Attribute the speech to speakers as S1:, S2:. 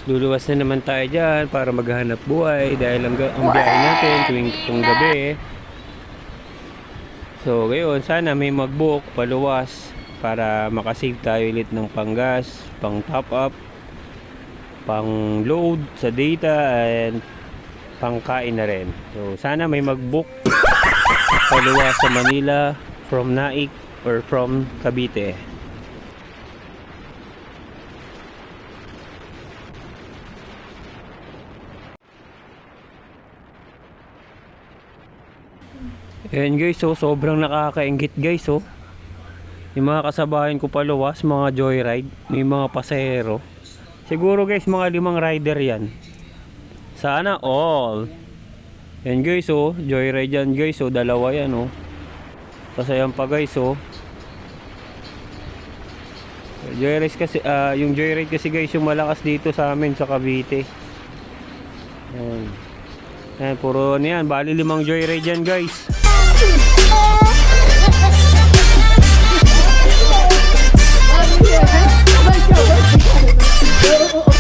S1: luluwas na naman tayo dyan para maghanap buhay dahil ang biyahe natin tuwing gabi. So ngayon sana may mag-book paluwas para makasave tayo ulit ng panggas, pang top up, pang load sa data, and pangkain na rin. So sana may mag-book paluwas sa Manila from Naik or from Cavite. Ayan guys, so sobrang nakakaingit guys, oh. Yung mga kasabayan ko paluwas, mga joyride, may mga pasahero. Siguro guys, mga 5 rider yan. Sana all. Ayan guys, oh, joyride yan guys, oh, dalawa yan, oh. Tapos ayan pa guys, oh. Joyride kasi, yung joyride kasi guys, yung malakas dito sa amin sa Cavite. Ayan. Ayan, puro ano yan, bali 5 joyride yan guys.
S2: Oh,